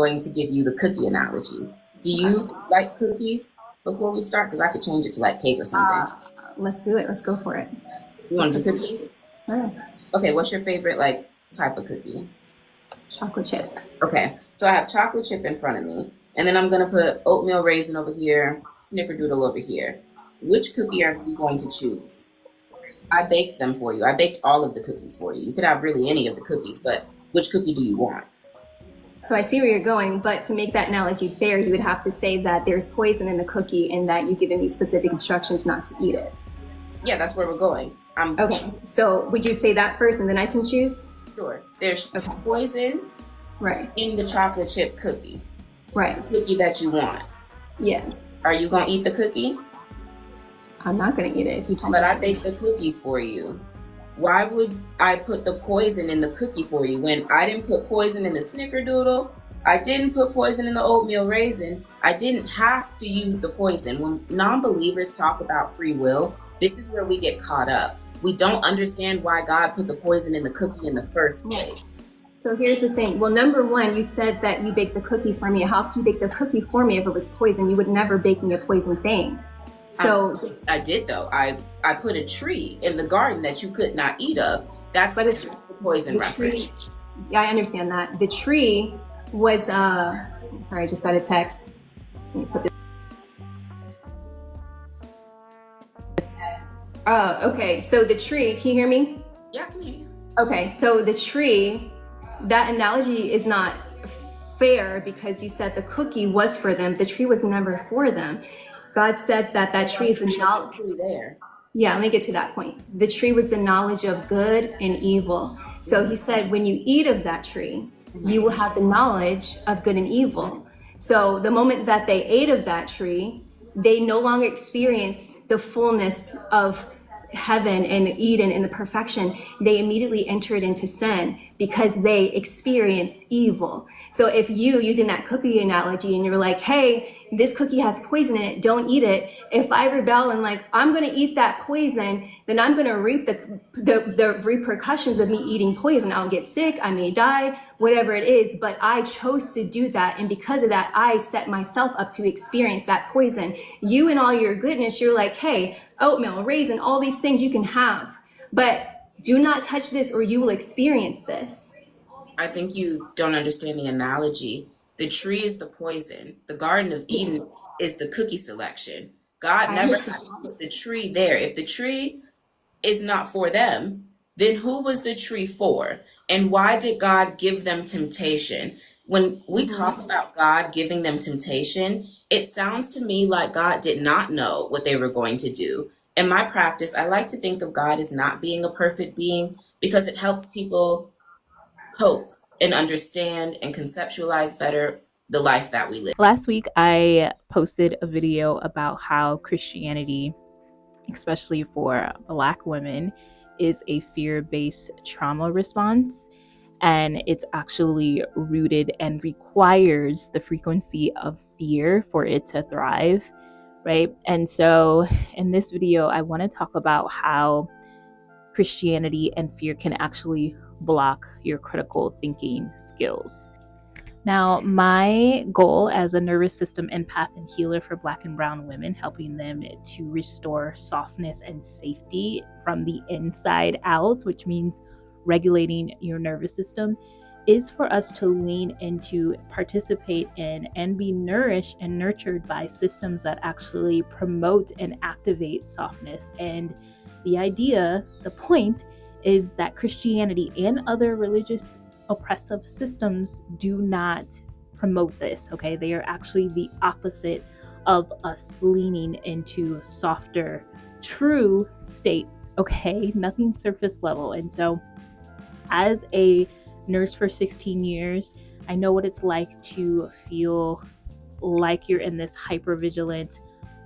going to give you the cookie analogy. Do you like cookies before we start? Because I could change it to like cake or something. Let's do it. Let's go for it. You want to do cookies? All right. Okay, what's your favorite like type of cookie? Chocolate chip. Okay, so I have chocolate chip in front of me, and then I'm going to put oatmeal raisin over here, snickerdoodle over here. Which cookie are you going to choose? I baked them for you. I baked all of the cookies for you. You could have really any of the cookies, but which cookie do you want? So I see where you're going, but to make that analogy fair, you would have to say that there's poison in the cookie and that you've given me specific instructions not to eat it. Yeah, that's where we're going. Okay, so would you say that first and then I can choose? Sure. There's poison in the chocolate chip cookie. Right. The cookie that you want. Yeah. Are you going to eat the cookie? I'm not going to eat it if you told me. But I baked the cookies for you. Why would I put the poison in the cookie for you when I didn't put poison in the snickerdoodle? I didn't put poison in the oatmeal raisin. I didn't have to use the poison. When non-believers talk about free will, this is where we get caught up. We don't understand why God put the poison in the cookie in the first place. So here's the thing. Well, number one, you said that you baked the cookie for me. How could you bake the cookie for me if it was poison? You would never bake me a poison thing. So I did though. I put a tree in the garden that you could not eat of. That's the poison reference. Yeah, I understand that. The tree was sorry, I just got a text. Let me put this. Okay, so the tree, can you hear me? Yeah, I can hear you. Okay, so the tree, that analogy is not fair because you said the cookie was for them. The tree was never for them. God said that tree is the knowledge. There. Yeah, let me get to that point. The tree was the knowledge of good and evil. So he said, when you eat of that tree, you will have the knowledge of good and evil. So the moment that they ate of that tree, they no longer experienced the fullness of heaven and Eden and the perfection. They immediately entered into sin because they experienced evil. So if you, using that cookie analogy, and you're like, hey, this cookie has poison in it, don't eat it. If I rebel and like, I'm going to eat that poison, then I'm going to reap the repercussions of me eating poison. I'll get sick, I may die, whatever it is, but I chose to do that. And because of that, I set myself up to experience that poison. You and all your goodness, you're like, hey, oatmeal, raisin, all these things you can have, but do not touch this or you will experience this. I think you don't understand the analogy. The tree is the poison. The Garden of Eden is the cookie selection. God never had to put the tree there. If the tree is not for them, then who was the tree for? And why did God give them temptation? When we talk about God giving them temptation, it sounds to me like God did not know what they were going to do. In my practice, I like to think of God as not being a perfect being because it helps people cope and understand and conceptualize better the life that we live. Last week, I posted a video about how Christianity, especially for Black women, is a fear-based trauma response. And it's actually rooted and requires the frequency of fear for it to thrive, right? And so in this video, I want to talk about how Christianity and fear can actually block your critical thinking skills. Now, my goal as a nervous system empath and healer for Black and brown women, helping them to restore softness and safety from the inside out, which means regulating your nervous system, is for us to lean into, participate in, and be nourished and nurtured by systems that actually promote and activate softness. And the idea, the point, is that Christianity and other religious oppressive systems do not promote this, okay? They are actually the opposite of us leaning into softer, true states, okay? Nothing surface level. And so as a nurse for 16 years, I know what it's like to feel like you're in this hypervigilant,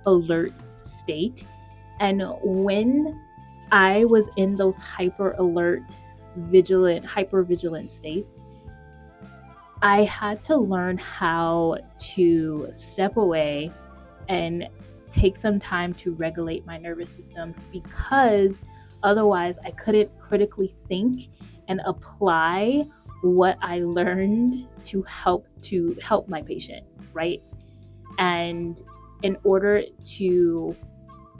alert state. And when I was in those hypervigilant states, I had to learn how to step away and take some time to regulate my nervous system, because otherwise I couldn't critically think and apply what I learned to help my patient, right? And in order to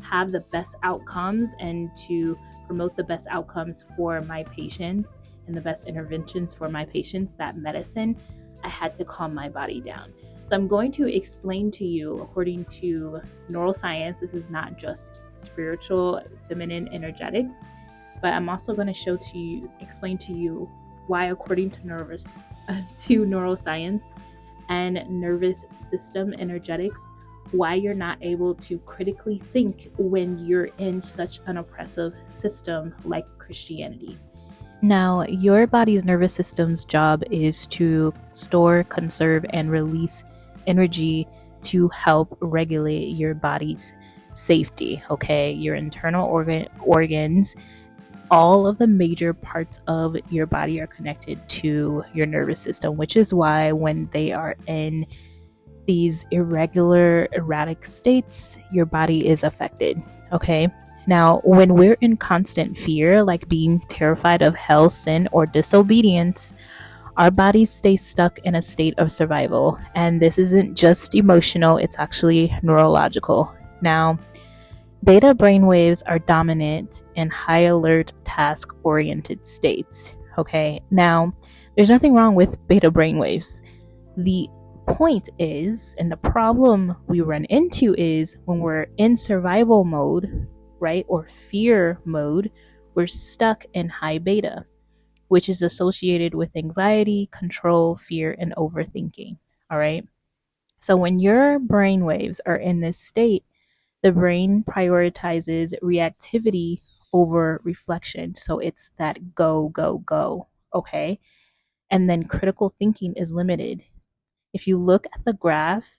have the best outcomes and to promote the best outcomes for my patients and the best interventions for my patients, that medicine, I had to calm my body down. So I'm going to explain to you, according to neuroscience, this is not just spiritual feminine energetics, but I'm also going to explain to you why, according to neuroscience and nervous system energetics, why you're not able to critically think when you're in such an oppressive system like Christianity. Now, your body's nervous system's job is to store, conserve, and release energy to help regulate your body's safety, okay? Your internal organs, all of the major parts of your body are connected to your nervous system, which is why when they are in these irregular, erratic states, your body is affected, okay? Now, when we're in constant fear, like being terrified of hell, sin, or disobedience, our bodies stay stuck in a state of survival. And this isn't just emotional, it's actually neurological. Now, beta brainwaves are dominant in high alert, task oriented states. Okay, now there's nothing wrong with beta brainwaves. The point is, and the problem we run into is when we're in survival mode, right, or fear mode, we're stuck in high beta, which is associated with anxiety, control, fear, and overthinking. All right. So when your brainwaves are in this state, the brain prioritizes reactivity over reflection. So it's that go, go, go. Okay. And then critical thinking is limited. If you look at the graph,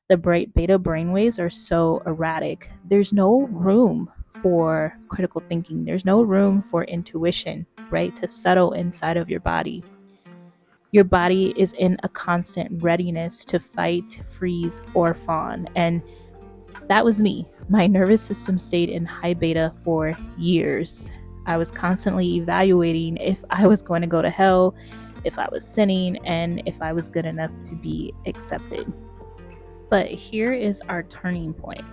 the bright beta brainwaves are so erratic. There's no room for critical thinking. There's no room for intuition, right, to settle inside of your body. Your body is in a constant readiness to fight, freeze, or fawn. And that was me. My nervous system stayed in high beta for years. I was constantly evaluating if I was going to go to hell, if I was sinning, and if I was good enough to be accepted. But here is our turning point.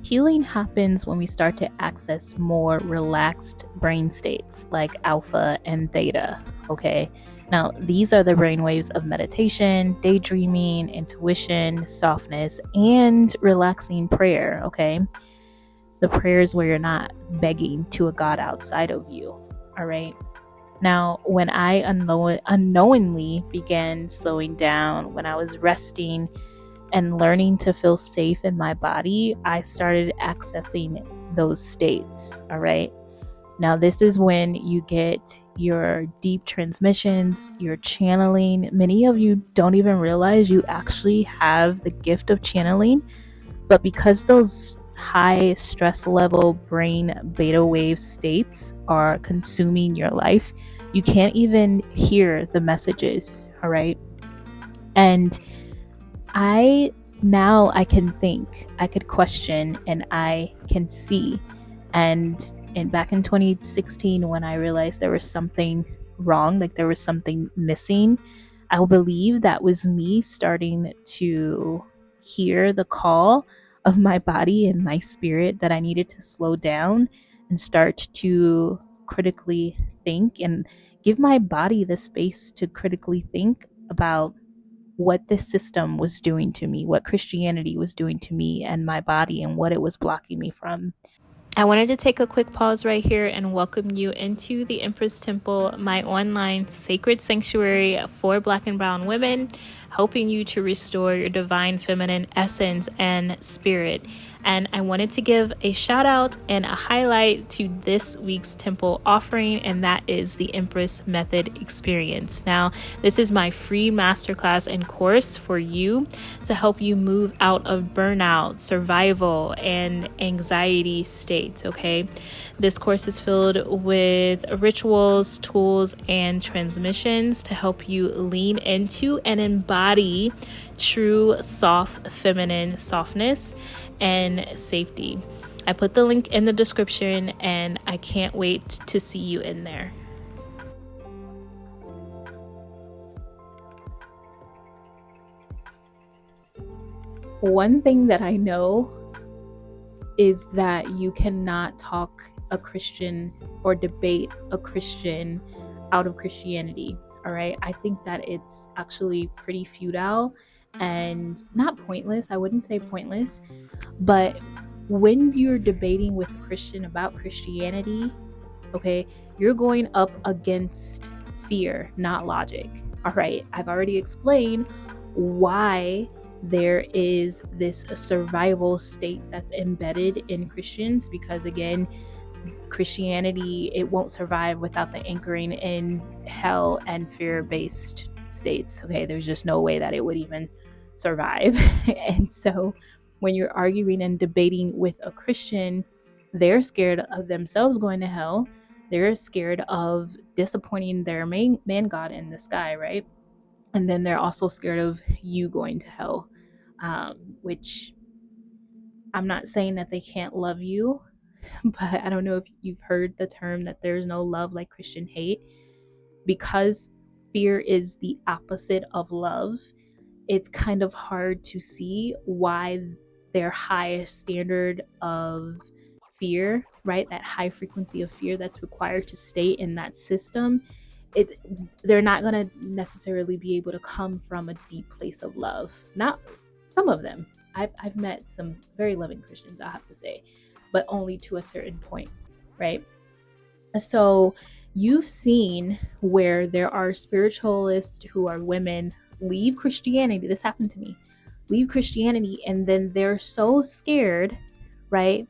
Healing happens when we start to access more relaxed brain states like alpha and theta, okay? Now, these are the brainwaves of meditation, daydreaming, intuition, softness, and relaxing prayer, okay? The prayers where you're not begging to a God outside of you, all right? Now, when I unknowingly began slowing down, when I was resting and learning to feel safe in my body, I started accessing those states, all right? Now, this is when you get your deep transmissions, your channeling. Many of you don't even realize you actually have the gift of channeling, but because those high stress level brain beta wave states are consuming your life, you can't even hear the messages, all right? And I can think, I could question, and I can see. And back in 2016, when I realized there was something wrong, like there was something missing, I believe that was me starting to hear the call of my body and my spirit that I needed to slow down and start to critically think and give my body the space to critically think about what this system was doing to me, what Christianity was doing to me and my body, and what it was blocking me from. I wanted to take a quick pause right here and welcome you into the Empress Temple, my online sacred sanctuary for Black and Brown women, helping you to restore your divine feminine essence and spirit. And I wanted to give a shout out and a highlight to this week's temple offering, and that is the Empress Method Experience. Now, this is my free masterclass and course for you to help you move out of burnout, survival, and anxiety states, okay? This course is filled with rituals, tools, and transmissions to help you lean into and embody true soft feminine softness and safety. I put the link in the description, and I can't wait to see you in there. one thing that I know is that you cannot talk a Christian or debate a Christian out of Christianity. All right. I think that it's actually pretty futile and not pointless. I wouldn't say pointless, but when you're debating with a Christian about Christianity, okay, you're going up against fear, not logic. All right. I've already explained why there is this survival state that's embedded in Christians, because again, Christianity, it won't survive without the anchoring in hell and fear-based states. Okay, there's just no way that it would even survive. And so when you're arguing and debating with a Christian, they're scared of themselves going to hell. They're scared of disappointing their man God in the sky, right? And then they're also scared of you going to hell, which I'm not saying that they can't love you, but I don't know if you've heard the term that there's no love like Christian hate. Because fear is the opposite of love, it's kind of hard to see why their highest standard of fear, right? That high frequency of fear that's required to stay in that system, it they're not going to necessarily be able to come from a deep place of love. Not some of them. I've met some very loving Christians, I have to say, but only to a certain point, right? So you've seen where there are spiritualists who are women leave Christianity. This happened to me. Leave Christianity, and then they're so scared, right,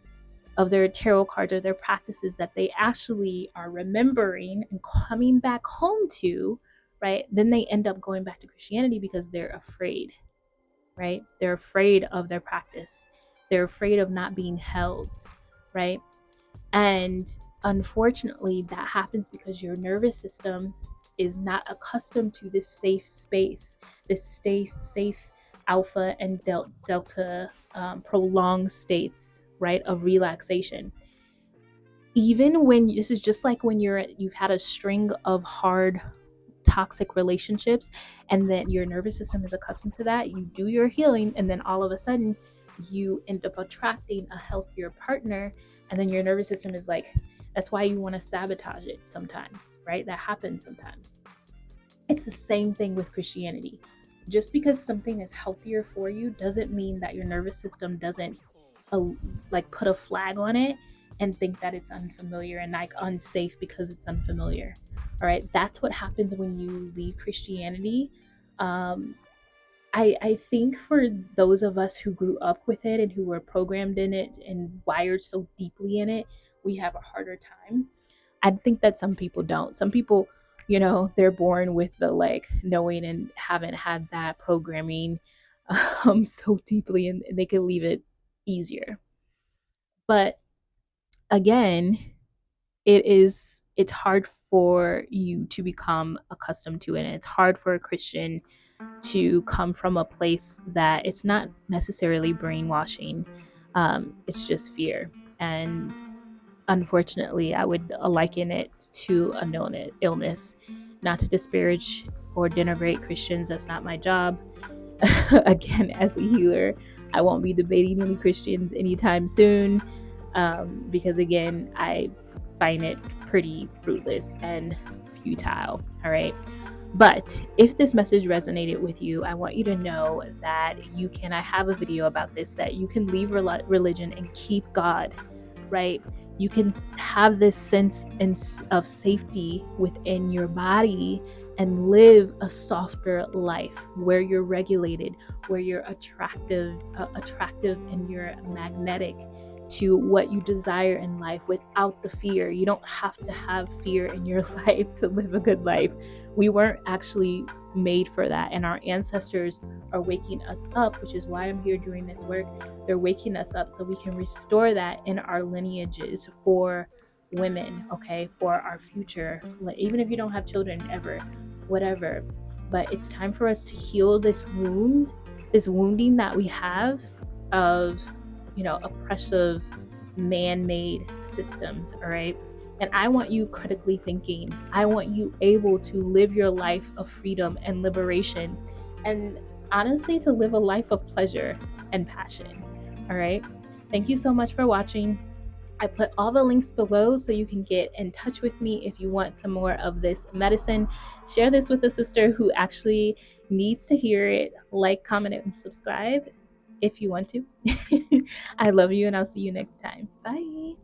of their tarot cards or their practices that they actually are remembering and coming back home to, right? Then they end up going back to Christianity because they're afraid, right? They're afraid of their practice. They're afraid of not being held, right? And unfortunately, that happens because your nervous system is not accustomed to this safe space, this safe alpha and delta prolonged states, right, of relaxation. Even when this is just like when you've had a string of hard toxic relationships, and then your nervous system is accustomed to that, you do your healing, and then all of a sudden you end up attracting a healthier partner, and then your nervous system is like, that's why you want to sabotage it sometimes, right? That happens sometimes. It's the same thing with Christianity. Just because something is healthier for you doesn't mean that your nervous system doesn't like put a flag on it and think that it's unfamiliar and like unsafe because it's unfamiliar. All right, that's what happens when you leave Christianity. I think for those of us who grew up with it and who were programmed in it and wired so deeply in it, we have a harder time. I think that some people don't. Some people, they're born with the like knowing and haven't had that programming so deeply, and they can leave it easier. But again, it's hard for you to become accustomed to it, and it's hard for a Christian to come from a place that it's not necessarily brainwashing. It's just fear. And unfortunately, I would liken it to a known illness. Not to disparage or denigrate Christians, that's not my job. Again, as a healer, I won't be debating any Christians anytime soon, because again, I find it pretty fruitless and futile. All right. But if this message resonated with you, I want you to know that I have a video about this, that you can leave religion and keep God, right? You can have this sense of safety within your body and live a softer life where you're regulated, where you're attractive and you're magnetic to what you desire in life without the fear. You don't have to have fear in your life to live a good life. We weren't actually made for that, and our ancestors are waking us up, which is why I'm here doing this work. They're waking us up so we can restore that in our lineages for women, okay, for our future, even if you don't have children ever, whatever. But it's time for us to heal this wounding that we have of oppressive man-made systems. All right. And I want you critically thinking. I want you able to live your life of freedom and liberation, and honestly to live a life of pleasure. and passion. All right. Thank you so much for watching. I put all the links below so you can get in touch with me if you want some more of this medicine. Share this with a sister who actually needs to hear it. Like, comment, and subscribe if you want to. I love you, and I'll see you next time. Bye.